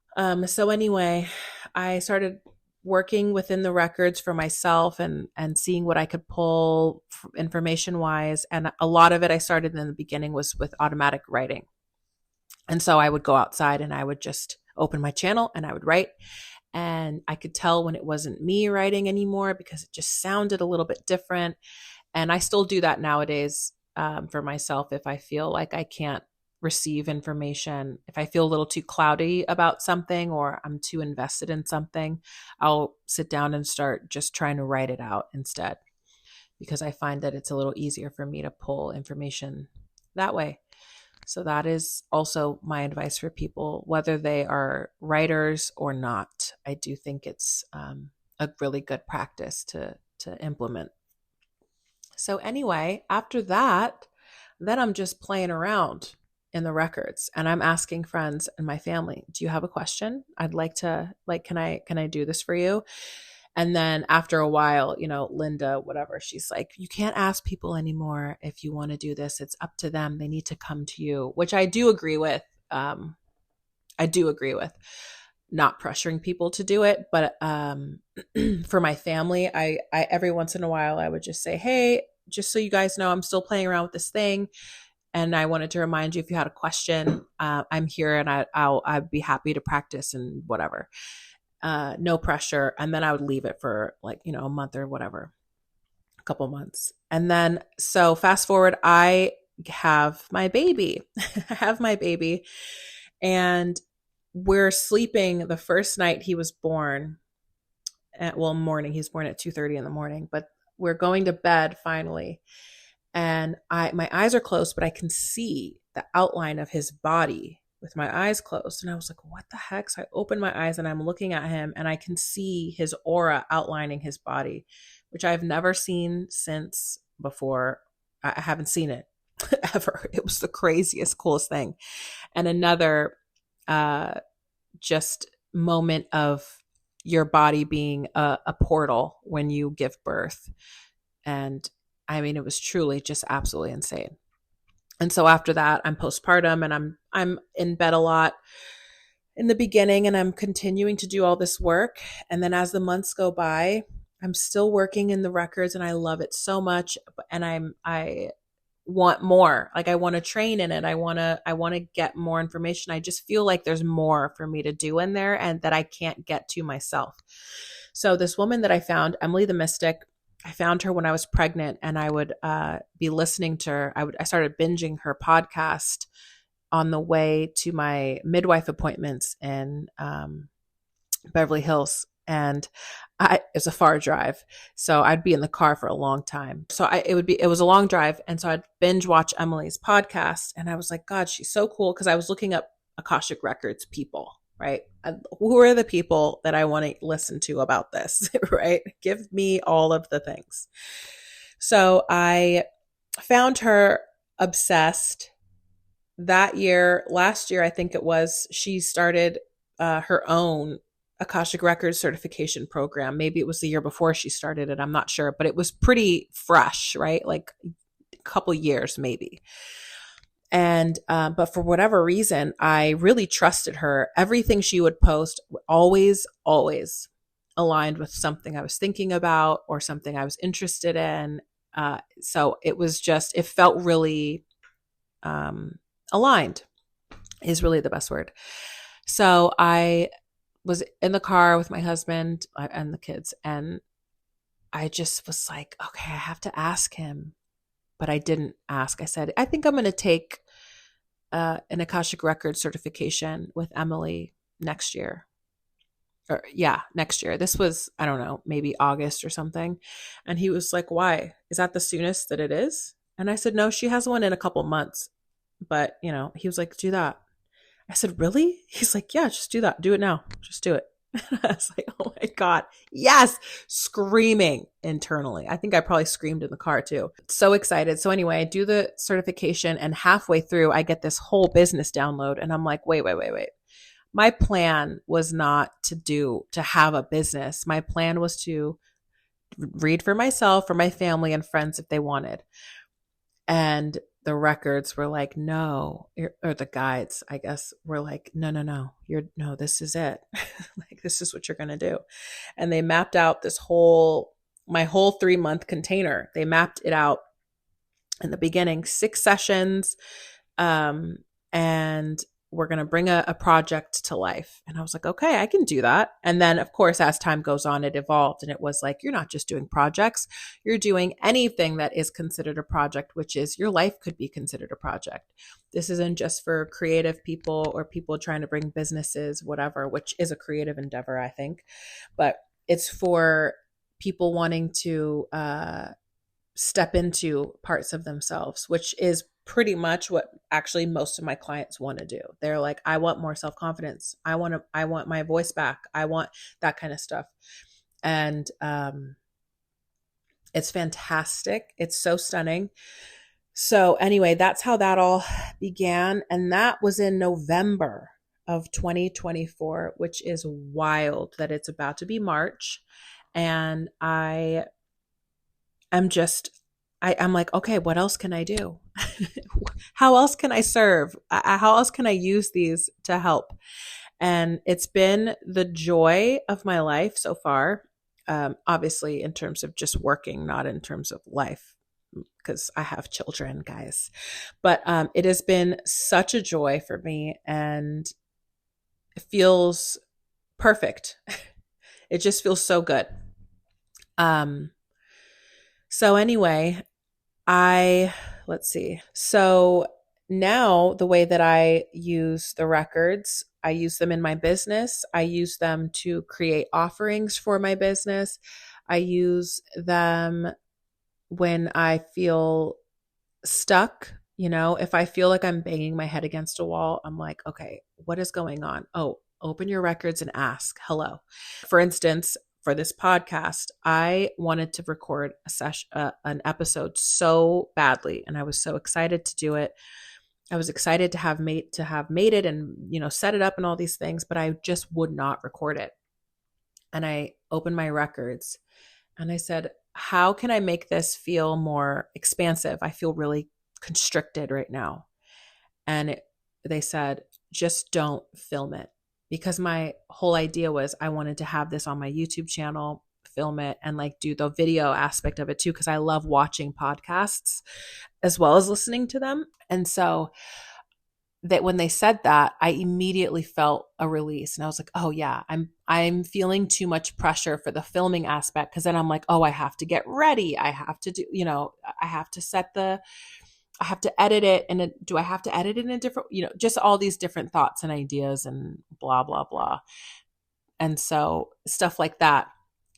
So anyway, I started working within the records for myself and seeing what I could pull information wise. And a lot of it I started in the beginning was with automatic writing. And so I would go outside and I would just open my channel and I would write. And I could tell when it wasn't me writing anymore because it just sounded a little bit different. And I still do that nowadays for myself if I feel like I can't receive information. If I feel a little too cloudy about something or I'm too invested in something, I'll sit down and start just trying to write it out instead, because I find that it's a little easier for me to pull information that way. So that is also my advice for people, whether they are writers or not. I do think it's a really good practice to implement. So anyway, after that, then I'm just playing around in the records and I'm asking friends and my family, do you have a question? I'd like to, can I do this for you? And then after a while, Linda, whatever, she's like, you can't ask people anymore if you want to do this. It's up to them. They need to come to you, which I do agree with. I do agree with not pressuring people to do it. But for my family, I every once in a while, I would just say, hey, just so you guys know, I'm still playing around with this thing. And I wanted to remind you, if you had a question, I'm here and I'd be happy to practice and whatever. No pressure. And then I would leave it for a month or whatever, a couple months. And then, so fast forward, I have my baby. I have my baby and we're sleeping the first night he was born morning. He's born at 2:30 in the morning, but we're going to bed finally. And my eyes are closed, but I can see the outline of his body with my eyes closed. And I was like, what the heck? So I open my eyes and I'm looking at him and I can see his aura outlining his body, which I've never seen since before. I haven't seen it ever. It was the craziest, coolest thing. And another just moment of your body being a portal when you give birth. And I mean, it was truly just absolutely insane. And so after that, I'm postpartum and I'm in bed a lot in the beginning and I'm continuing to do all this work. And then as the months go by, I'm still working in the records and I love it so much. And I want more. Like, I want to train in it. I want to get more information. I just feel like there's more for me to do in there and that I can't get to myself. So this woman that I found, Emily the Mystic, I found her when I was pregnant and I would be listening to her. I started binging her podcast on the way to my midwife appointments in Beverly Hills. And it was a far drive. So I'd be in the car for a long time. So it was a long drive. And so I'd binge watch Emily's podcast. And I was like, God, she's so cool. Cause I was looking up Akashic Records people, right? Who are the people that I want to listen to about this, right? Give me all of the things. So I found her obsessed that year. Last year, I think it was, she started her own Akashic Records certification program. Maybe it was the year before she started it. I'm not sure, but it was pretty fresh, right? Like a couple years maybe. And, but for whatever reason, I really trusted her. Everything she would post always aligned with something I was thinking about or something I was interested in. So it was just, it felt really aligned is really the best word. So I was in the car with my husband and the kids, and I just was like, okay, I have to ask him. But I didn't ask. I said, I think I'm going to take an Akashic Records certification with Emily next year. Next year. This was, I don't know, maybe August or something. And he was like, why? Is that the soonest that it is? And I said, no, she has one in a couple months. But, he was like, do that. I said, really? He's like, yeah, just do that. Do it now. Just do it. I was like, oh my God. Yes. Screaming internally. I think I probably screamed in the car too. So excited. So anyway, I do the certification and halfway through I get this whole business download and I'm like, wait. My plan was not to have a business. My plan was to read for myself, for my family and friends if they wanted. And the records were like, no, or the guides, I guess, were like, no, this is it. Like, this is what you're going to do. And they mapped out my whole 3-month container. They mapped it out in the beginning, 6 sessions. And we're going to bring a project to life. And I was like, okay, I can do that. And then of course, as time goes on, it evolved and it was like, you're not just doing projects, you're doing anything that is considered a project, which is your life could be considered a project. This isn't just for creative people or people trying to bring businesses, whatever, which is a creative endeavor, I think, but it's for people wanting to, step into parts of themselves, which is pretty much what actually most of my clients want to do. They're like, I want more self-confidence. I want my voice back. I want that kind of stuff. And it's fantastic. It's so stunning. So anyway, that's how that all began. And that was in November of 2024, which is wild that it's about to be March. And I'm like, okay, what else can I do? How else can I serve? How else can I use these to help? And it's been the joy of my life so far. Obviously in terms of just working, not in terms of life, because I have children, guys. But it has been such a joy for me and it feels perfect. It just feels so good. So anyway, let's see. So now the way that I use the records, I use them in my business. I use them to create offerings for my business. I use them when I feel stuck. You know, if I feel like I'm banging my head against a wall, I'm like, okay, what is going on? Oh, open your records and ask. Hello. For instance, for this podcast, I wanted to record an episode so badly, and I was so excited to do it. I was excited to have made it and, you know, set it up and all these things, but I just would not record it. And I opened my records and I said, how can I make this feel more expansive? I feel really constricted right now. And they said, just don't film it. Because my whole idea was I wanted to have this on my YouTube channel, film it, and like do the video aspect of it too, because I love watching podcasts as well as listening to them. And so that when they said that, I immediately felt a release. And I was like, oh yeah, I'm feeling too much pressure for the filming aspect. Because then I'm like, oh, I have to get ready. I have to do, you know, I have to edit it. And do I have to edit it in a different, you know, just all these different thoughts and ideas and blah, blah, blah. And so stuff like that,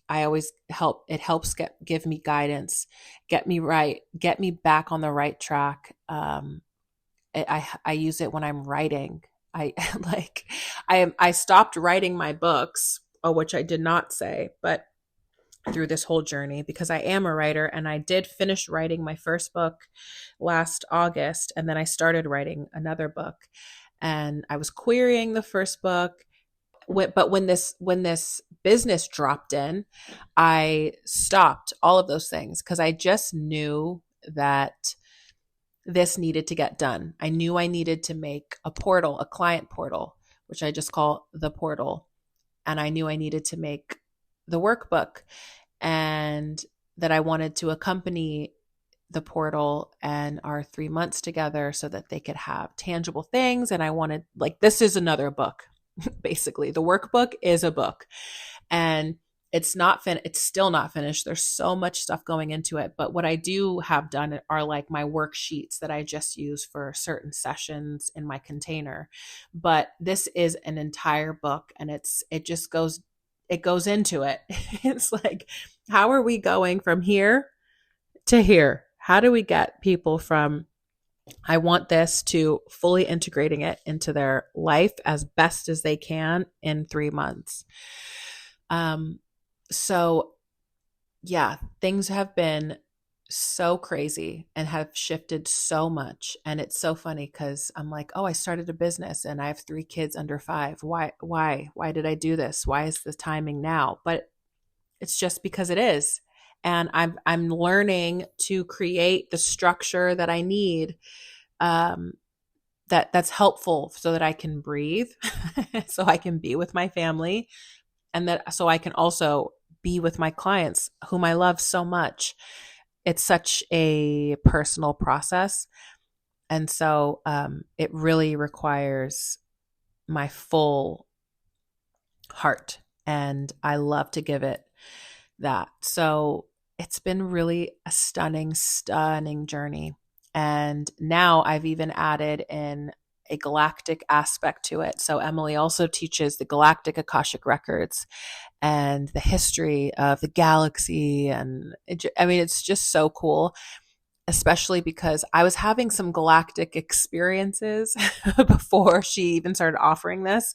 it helps give me guidance, get me right, get me back on the right track. I use it when I'm writing. I stopped writing my books, which I did not say, but through this whole journey, because I am a writer and I did finish writing my first book last August. And then I started writing another book and I was querying the first book. But when this business dropped in, I stopped all of those things because I just knew that this needed to get done. I knew I needed to make a portal, a client portal, which I just call the portal. And I knew I needed to make the workbook and that I wanted to accompany the portal and our 3 months together so that they could have tangible things. And I wanted, like, this is another book. Basically, the workbook is a book and it's still not finished. There's so much stuff going into it. But what I do have done are like my worksheets that I just use for certain sessions in my container. But this is an entire book and it goes into it. It's like, how are we going from here to here? How do we get people from I want this to fully integrating it into their life as best as they can in 3 months. Um, so yeah, things have been so crazy and have shifted so much. And it's so funny because I'm like, oh, I started a business and I have 3 kids under 5. Why did I do this? Why is the timing now? But it's just because it is. And I'm learning to create the structure that I need, um, that's helpful so that I can breathe, so I can be with my family, and that so I can also be with my clients whom I love so much. It's such a personal process. And so it really requires my full heart. And I love to give it that. So it's been really a stunning journey. And now I've even added in a galactic aspect to it. So Emily also teaches the galactic Akashic Records and the history of the galaxy. And I mean, it's just so cool, especially because I was having some galactic experiences before she even started offering this.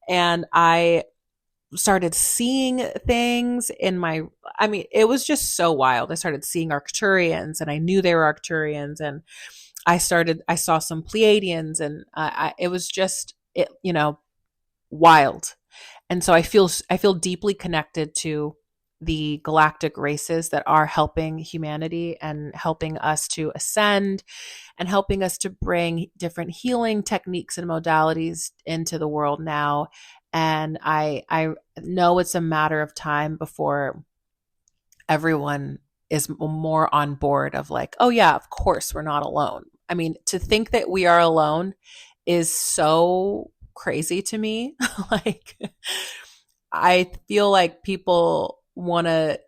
And I started seeing things in my, I mean, it was just so wild. I started seeing Arcturians and I knew they were Arcturians. And I saw some Pleiadians, and it was just, wild. And so I feel deeply connected to the galactic races that are helping humanity and helping us to ascend and helping us to bring different healing techniques and modalities into the world now. And I know it's a matter of time before everyone is more on board of like, oh yeah, of course we're not alone. I mean, to think that we are alone is so crazy to me. Like, I feel like people want to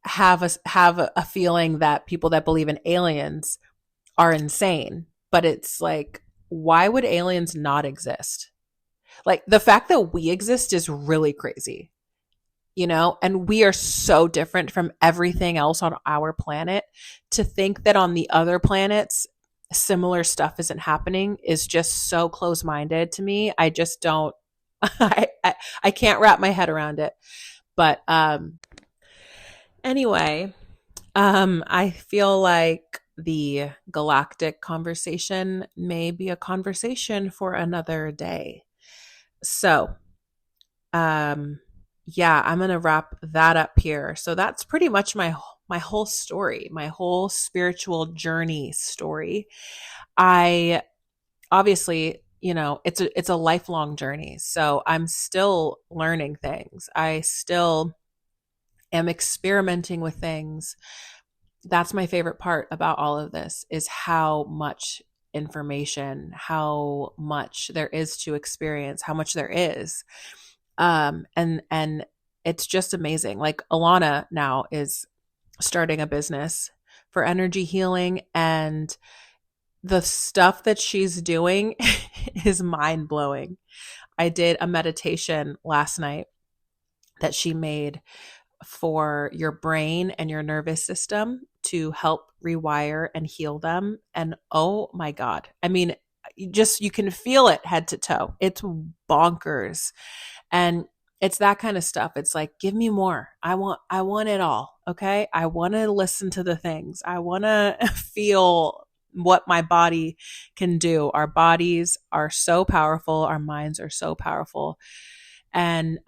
have a feeling that people that believe in aliens are insane. But it's like, why would aliens not exist? Like, the fact that we exist is really crazy, and we are so different from everything else on our planet. To think that on the other planets similar stuff isn't happening is just so close-minded to me. I just don't I can't wrap my head around it. But anyway, I feel like the galactic conversation may be a conversation for another day. So, yeah, I'm going to wrap that up here. So that's pretty much my whole story, my whole spiritual journey story. I obviously, it's a lifelong journey. So I'm still learning things. I still am experimenting with things. That's my favorite part about all of this, is how much information, how much there is to experience, how much there is. And it's just amazing. Like, Alana now is starting a business for energy healing, and the stuff that she's doing is mind blowing. I did a meditation last night that she made for your brain and your nervous system to help rewire and heal them. And oh my God, I mean, you can feel it head to toe. It's bonkers. And it's that kind of stuff. It's like, give me more. I want it all. Okay. I want to listen to the things. I want to feel what my body can do. Our bodies are so powerful. Our minds are so powerful. And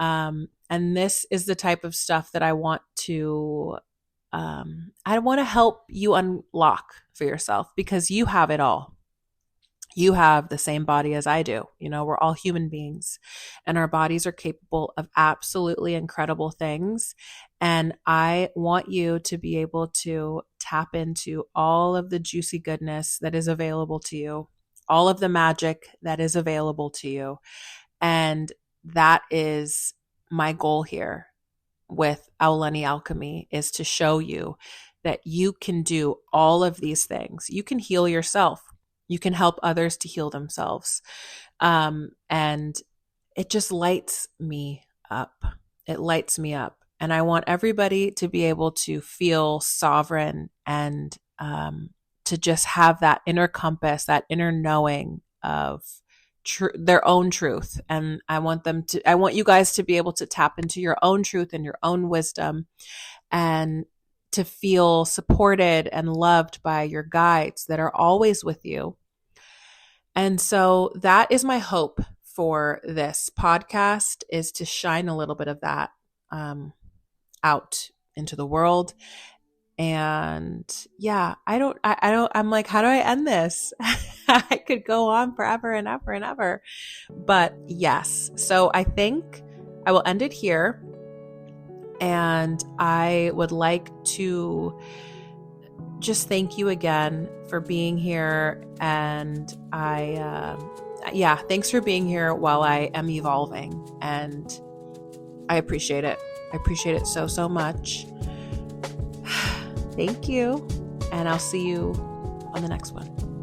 this is the type of stuff that I want to help you unlock for yourself, because you have it all. You have the same body as I do. We're all human beings, and our bodies are capable of absolutely incredible things. And I want you to be able to tap into all of the juicy goodness that is available to you, all of the magic that is available to you. And that is my goal here with AULANI Alchemy, is to show you that you can do all of these things. You can heal yourself. You can help others to heal themselves. And it just lights me up. It lights me up. And I want everybody to be able to feel sovereign and to just have that inner compass, that inner knowing of their own truth. And I want you guys to be able to tap into your own truth and your own wisdom, and to feel supported and loved by your guides that are always with you. And so that is my hope for this podcast, is to shine a little bit of that out into the world. And yeah, I'm like, how do I end this? I could go on forever and ever and ever. But yes, so I think I will end it here. And I would like to just thank you again for being here. And thanks for being here while I am evolving. And I appreciate it. I appreciate it so, so much. Thank you. And I'll see you on the next one.